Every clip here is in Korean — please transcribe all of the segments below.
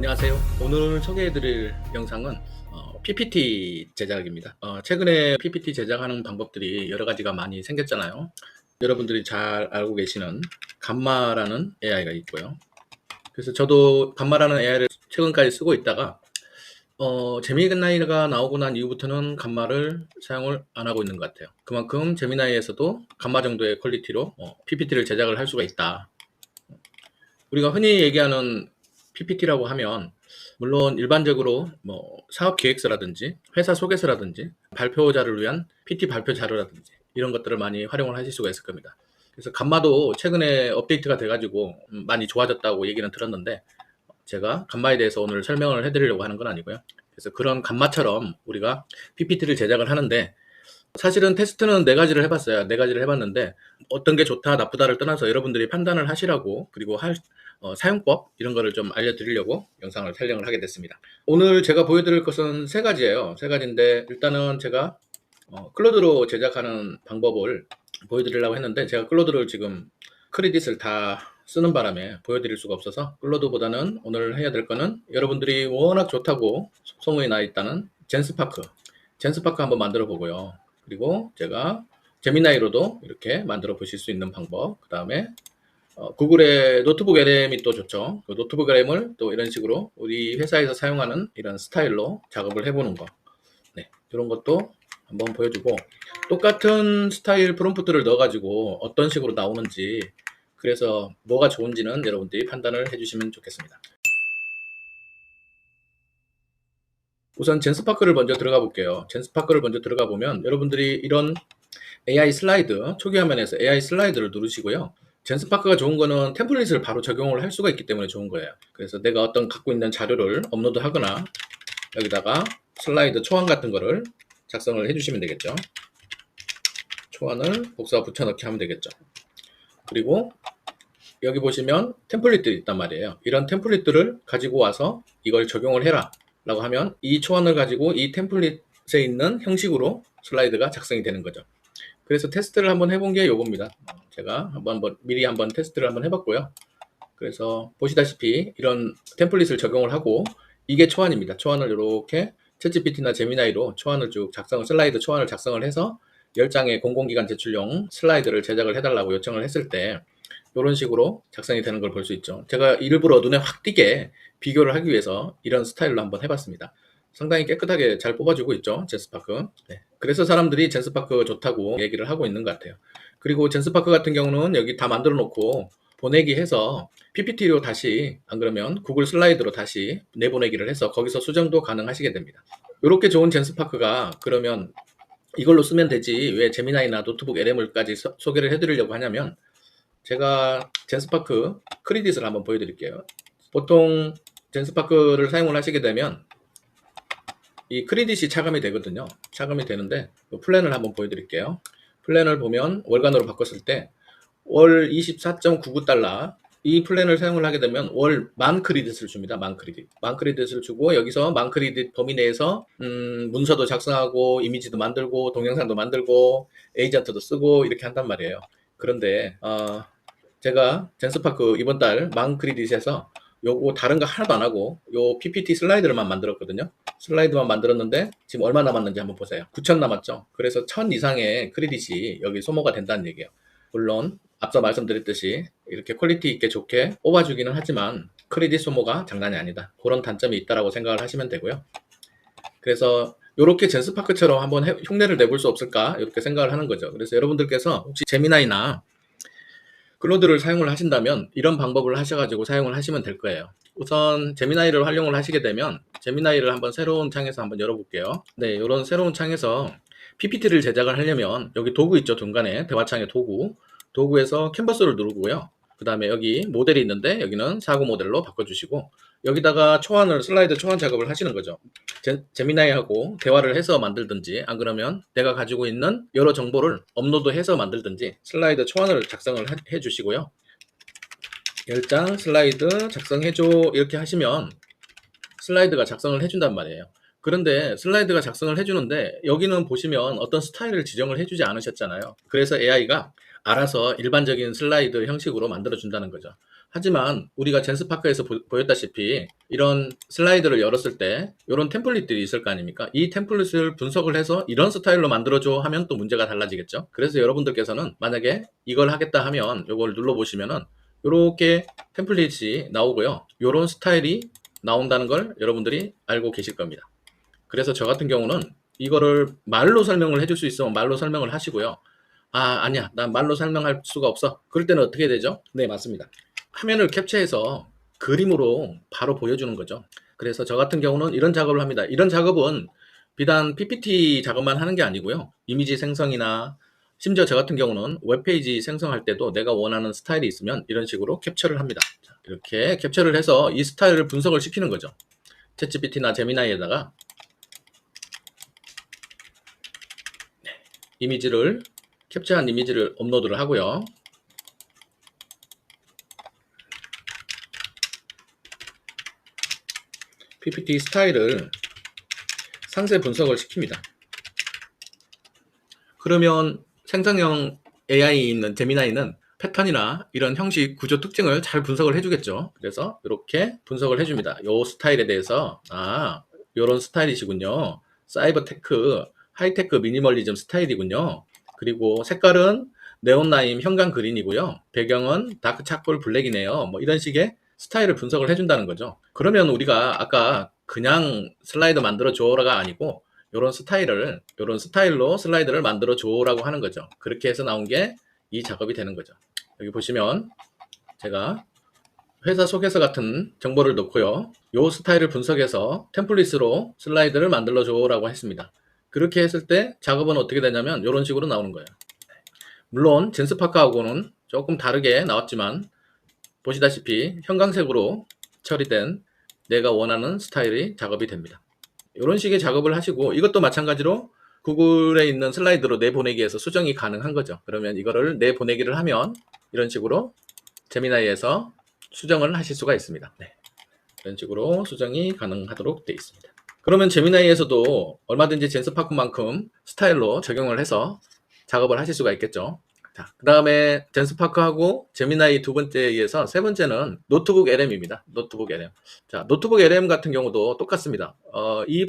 안녕하세요. 오늘 소개해드릴 영상은 PPT 제작입니다. 최근에 PPT 제작하는 방법들이 여러 가지가 많이 생겼잖아요. 여러분들이 잘 알고 계시는 감마라는 AI가 있고요. 그래서 저도 감마라는 AI를 최근까지 쓰고 있다가 제미나이가 나오고 난 이후부터는 감마를 사용을 안 하고 있는 것 같아요. 그만큼 제미나이에서도 감마 정도의 퀄리티로 PPT를 제작을 할 수가 있다. 우리가 흔히 얘기하는 PPT라고 하면 물론 일반적으로 사업 기획서라든지 회사 소개서라든지 발표자를 위한 PT 발표 자료라든지 이런 것들을 많이 활용을 하실 수가 있을 겁니다. 그래서 감마도 최근에 업데이트가 돼가지고 많이 좋아졌다고 얘기는 들었는데 제가 감마에 대해서 오늘 설명을 해드리려고 하는 건 아니고요. 그래서 그런 감마처럼 우리가 PPT를 제작을 하는데 사실은 테스트는 4가지를 해봤어요. 4가지를 해봤는데 어떤 게 좋다 나쁘다를 떠나서 여러분들이 판단을 하시라고 그리고 사용법 이런 거를 좀 알려드리려고 영상을 촬영을 하게 됐습니다. 오늘 제가 보여드릴 것은 3가지예요. 3가지인데 일단은 제가 클로드로 제작하는 방법을 보여드리려고 했는데 제가 클로드를 지금 크레딧을 다 쓰는 바람에 보여드릴 수가 없어서 클로드보다는 오늘 해야 될 거는 여러분들이 워낙 좋다고 소문이 나 있다는 젠스파크 한번 만들어 보고요. 그리고 제가 제미나이로도 이렇게 만들어 보실 수 있는 방법, 그 다음에 구글의 노트북 LM이 또 좋죠. 그 노트북 LM을 또 이런 식으로 우리 회사에서 사용하는 이런 스타일로 작업을 해보는 거, 네, 이런 것도 한번 보여주고 똑같은 스타일 프롬프트를 넣어가지고 어떤 식으로 나오는지 그래서 뭐가 좋은지는 여러분들이 판단을 해주시면 좋겠습니다. 우선 젠스파크를 먼저 들어가 볼게요. 젠스파크를 먼저 들어가 보면 여러분들이 이런 AI 슬라이드, 초기 화면에서 AI 슬라이드를 누르시고요. 젠스파크가 좋은 거는 템플릿을 바로 적용을 할 수가 있기 때문에 좋은 거예요. 그래서 내가 어떤 갖고 있는 자료를 업로드 하거나 여기다가 슬라이드 초안 같은 거를 작성을 해주시면 되겠죠. 초안을 복사 붙여넣기 하면 되겠죠. 그리고 여기 보시면 템플릿들이 있단 말이에요. 이런 템플릿들을 가지고 와서 이걸 적용을 해라 라고 하면 이 초안을 가지고 이 템플릿에 있는 형식으로 슬라이드가 작성이 되는 거죠. 그래서 테스트를 한번 해본 게 요겁니다. 제가 미리 한번 테스트를 한번 해봤고요. 그래서 보시다시피 이런 템플릿을 적용을 하고 이게 초안입니다. 초안을 이렇게 챗GPT나 제미나이로 초안을 쭉 슬라이드 초안을 작성을 해서 10장의 공공기관 제출용 슬라이드를 제작을 해달라고 요청을 했을 때 이런 식으로 작성이 되는 걸 볼 수 있죠. 제가 일부러 눈에 확 띄게 비교를 하기 위해서 이런 스타일로 한번 해봤습니다. 상당히 깨끗하게 잘 뽑아주고 있죠, 젠스파크. 네. 그래서 사람들이 젠스파크 좋다고 얘기를 하고 있는 것 같아요. 그리고 젠스파크 같은 경우는 여기 다 만들어 놓고 보내기 해서 PPT로 다시, 안 그러면 구글 슬라이드로 다시 내보내기를 해서 거기서 수정도 가능하시게 됩니다. 이렇게 좋은 젠스파크가 그러면 이걸로 쓰면 되지 왜 제미나이나 노트북 LM을까지 소개를 해드리려고 하냐면 제가 젠스파크 크레딧을 한번 보여드릴게요. 보통 젠스파크를 사용을 하시게 되면 이 크레딧이 차감이 되거든요. 차감이 되는데 플랜을 한번 보여드릴게요. 플랜을 보면 월간으로 바꿨을 때 월 24.99달러 이 플랜을 사용을 하게 되면 월 10,000크레딧을 줍니다. 10,000크레딧. 10,000크레딧을 주고 여기서 10,000크레딧 범위 내에서 문서도 작성하고 이미지도 만들고 동영상도 만들고 에이전트도 쓰고 이렇게 한단 말이에요. 그런데 제가 젠스파크 이번 달 10,000크레딧에서 요거 다른 거 하나도 안 하고 요 PPT 슬라이드를만 만들었거든요. 슬라이드만 만들었는데 지금 얼마 남았는지 한번 보세요. 9,000 남았죠. 그래서 1,000 이상의 크레딧이 여기 소모가 된다는 얘기예요. 물론 앞서 말씀드렸듯이 이렇게 퀄리티 있게 좋게 뽑아주기는 하지만 크레딧 소모가 장난이 아니다. 그런 단점이 있다라고 생각을 하시면 되고요. 그래서 이렇게 젠스파크처럼 한번 흉내를 내볼 수 없을까 이렇게 생각을 하는 거죠. 그래서 여러분들께서 혹시 제미나이나 클로드를 사용을 하신다면 이런 방법을 하셔가지고 사용을 하시면 될 거예요. 우선 제미나이를 활용을 하시게 되면 제미나이를 한번 새로운 창에서 한번 열어볼게요. 네, 이런 새로운 창에서 PPT를 제작을 하려면 여기 도구 있죠. 중간에 대화창에 도구에서 캔버스를 누르고요. 그 다음에 여기 모델이 있는데 여기는 사고 모델로 바꿔주시고 여기다가 슬라이드 초안 작업을 하시는 거죠. 제미나이하고 대화를 해서 만들든지 안 그러면 내가 가지고 있는 여러 정보를 업로드해서 만들든지 슬라이드 초안을 작성을 해 주시고요. 10장 슬라이드 작성해줘 이렇게 하시면 슬라이드가 작성을 해준단 말이에요. 그런데 슬라이드가 작성을 해주는데 여기는 보시면 어떤 스타일을 지정을 해주지 않으셨잖아요. 그래서 AI가 알아서 일반적인 슬라이드 형식으로 만들어준다는 거죠. 하지만 우리가 젠스파크에서 보였다시피 이런 슬라이드를 열었을 때 이런 템플릿들이 있을 거 아닙니까? 이 템플릿을 분석을 해서 이런 스타일로 만들어줘 하면 또 문제가 달라지겠죠. 그래서 여러분들께서는 만약에 이걸 하겠다 하면 이걸 눌러보시면은 이렇게 템플릿이 나오고요. 이런 스타일이 나온다는 걸 여러분들이 알고 계실 겁니다. 그래서 저 같은 경우는 이거를 말로 설명을 해줄 수 있으면 말로 설명을 하시고요. 아니야. 난 말로 설명할 수가 없어. 그럴 때는 어떻게 되죠? 네, 맞습니다. 화면을 캡처해서 그림으로 바로 보여주는 거죠. 그래서 저 같은 경우는 이런 작업을 합니다. 이런 작업은 비단 PPT 작업만 하는 게 아니고요. 이미지 생성이나 심지어 저 같은 경우는 웹페이지 생성할 때도 내가 원하는 스타일이 있으면 이런 식으로 캡처를 합니다. 이렇게 캡처를 해서 이 스타일을 분석을 시키는 거죠. 챗GPT나 제미나이에다가 이미지를 캡처한 이미지를 업로드를 하고요. PPT 스타일을 상세 분석을 시킵니다. 그러면 생성형 AI 있는 제미나이는 패턴이나 이런 형식 구조 특징을 잘 분석을 해주겠죠. 그래서 이렇게 분석을 해줍니다. 이 스타일에 대해서 이런 스타일이시군요. 사이버 테크, 하이테크 미니멀리즘 스타일이군요. 그리고 색깔은 네온라임 형광 그린이고요. 배경은 다크 차콜 블랙이네요. 뭐 이런 식의 스타일을 분석을 해준다는 거죠. 그러면 우리가 아까 그냥 슬라이드 만들어 줘라가 아니고 이런 스타일로 슬라이드를 만들어 줘라고 하는 거죠. 그렇게 해서 나온 게 이 작업이 되는 거죠. 여기 보시면 제가 회사 소개서 같은 정보를 넣고요. 이 스타일을 분석해서 템플릿으로 슬라이드를 만들어 줘라고 했습니다. 그렇게 했을 때 작업은 어떻게 되냐면 이런 식으로 나오는 거예요. 물론 젠스파크하고는 조금 다르게 나왔지만 보시다시피 형광색으로 처리된 내가 원하는 스타일의 작업이 됩니다. 이런 식의 작업을 하시고 이것도 마찬가지로 구글에 있는 슬라이드로 내보내기에서 수정이 가능한 거죠. 그러면 이거를 내보내기를 하면 이런 식으로 제미나이에서 수정을 하실 수가 있습니다. 네. 이런 식으로 수정이 가능하도록 되어 있습니다. 그러면 제미나이에서도 얼마든지 젠스파크만큼 스타일로 적용을 해서 작업을 하실 수가 있겠죠. 자, 그 다음에 젠스파크하고 제미나이 두 번째에서 세 번째는 노트북 LM입니다. 노트북 LM. 자, 노트북 LM 같은 경우도 똑같습니다. 이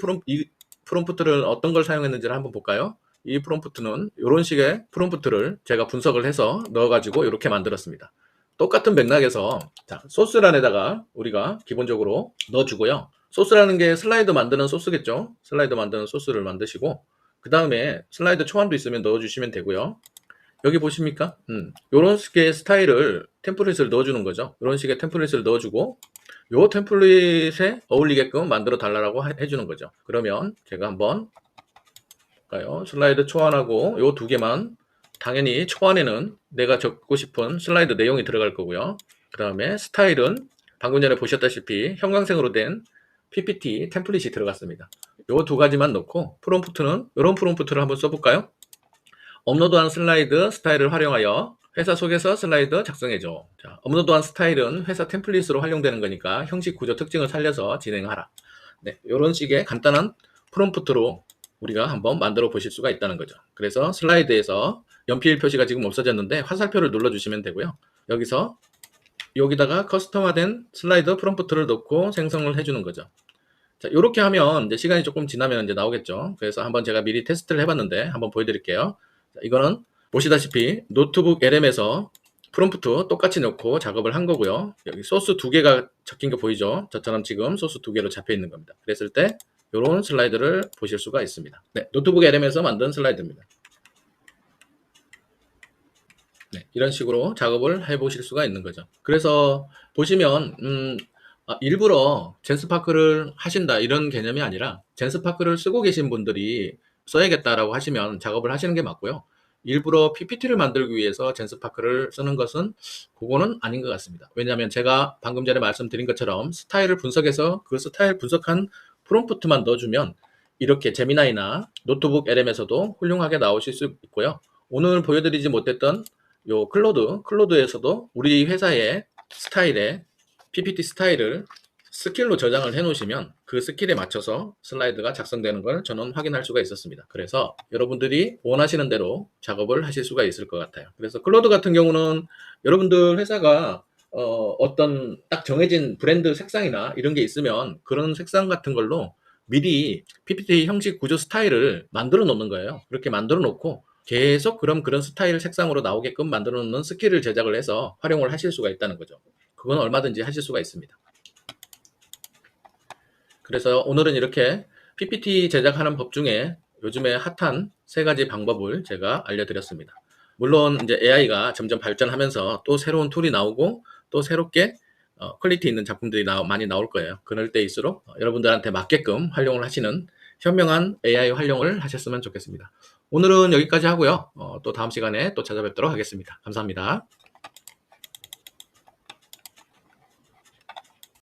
프롬프트를 어떤 걸 사용했는지를 한번 볼까요? 이 프롬프트는 이런 식의 프롬프트를 제가 분석을 해서 넣어가지고 이렇게 만들었습니다. 똑같은 맥락에서 자, 소스란에다가 우리가 기본적으로 넣어주고요. 소스라는 게 슬라이드 만드는 소스겠죠. 슬라이드 만드는 소스를 만드시고 그 다음에 슬라이드 초안도 있으면 넣어주시면 되고요. 여기 보십니까? 이런 식의 스타일을 템플릿을 넣어주는 거죠. 이런 식의 템플릿을 넣어주고 요 템플릿에 어울리게끔 만들어 달라고 해주는 거죠. 그러면 제가 한번 볼까요? 슬라이드 초안하고 요 두 개만 당연히 초안에는 내가 적고 싶은 슬라이드 내용이 들어갈 거고요. 그 다음에 스타일은 방금 전에 보셨다시피 형광색으로 된 PPT 템플릿이 들어갔습니다. 요 두 가지만 넣고 프롬프트는 이런 프롬프트를 한번 써볼까요? 업로드한 슬라이드 스타일을 활용하여 회사 속에서 슬라이드 작성해줘. 자, 업로드한 스타일은 회사 템플릿으로 활용되는 거니까 형식 구조 특징을 살려서 진행하라. 네, 이런 식의 간단한 프롬프트로 우리가 한번 만들어 보실 수가 있다는 거죠. 그래서 슬라이드에서 연필 표시가 지금 없어졌는데 화살표를 눌러주시면 되고요. 여기다가 커스텀화된 슬라이드 프롬프트를 넣고 생성을 해주는 거죠. 자, 이렇게 하면 이제 시간이 조금 지나면 이제 나오겠죠. 그래서 한번 제가 미리 테스트를 해봤는데 한번 보여드릴게요. 자, 이거는 보시다시피 노트북 LM에서 프롬프트 똑같이 넣고 작업을 한 거고요. 여기 소스 두 개가 적힌 거 보이죠? 저처럼 지금 소스 두 개로 잡혀 있는 겁니다. 그랬을 때 이런 슬라이드를 보실 수가 있습니다. 네, 노트북 LM에서 만든 슬라이드입니다. 네, 이런 식으로 작업을 해보실 수가 있는 거죠. 그래서 보시면 일부러 젠스파크를 하신다 이런 개념이 아니라 젠스파크를 쓰고 계신 분들이 써야겠다라고 하시면 작업을 하시는 게 맞고요. 일부러 PPT를 만들기 위해서 젠스파크를 쓰는 것은 그거는 아닌 것 같습니다. 왜냐하면 제가 방금 전에 말씀드린 것처럼 스타일을 분석해서 그 스타일 분석한 프롬프트만 넣어주면 이렇게 제미나이나 노트북 LM에서도 훌륭하게 나오실 수 있고요. 오늘 보여드리지 못했던 요 클로드에서도 우리 회사의 스타일에 PPT 스타일을 스킬로 저장을 해 놓으시면 그 스킬에 맞춰서 슬라이드가 작성되는 걸 저는 확인할 수가 있었습니다. 그래서 여러분들이 원하시는 대로 작업을 하실 수가 있을 것 같아요. 그래서 클로드 같은 경우는 여러분들 회사가 어떤 딱 정해진 브랜드 색상이나 이런 게 있으면 그런 색상 같은 걸로 미리 PPT 형식 구조 스타일을 만들어 놓는 거예요. 그렇게 만들어 놓고 계속 그런 스타일 색상으로 나오게끔 만들어 놓는 스킬을 제작을 해서 활용을 하실 수가 있다는 거죠. 그건 얼마든지 하실 수가 있습니다. 그래서 오늘은 이렇게 PPT 제작하는 법 중에 요즘에 핫한 3가지 방법을 제가 알려드렸습니다. 물론 이제 AI가 점점 발전하면서 또 새로운 툴이 나오고 또 새롭게 퀄리티 있는 작품들이 많이 나올 거예요. 그럴 때일수록 여러분들한테 맞게끔 활용을 하시는 현명한 AI 활용을 하셨으면 좋겠습니다. 오늘은 여기까지 하고요. 또 다음 시간에 또 찾아뵙도록 하겠습니다. 감사합니다.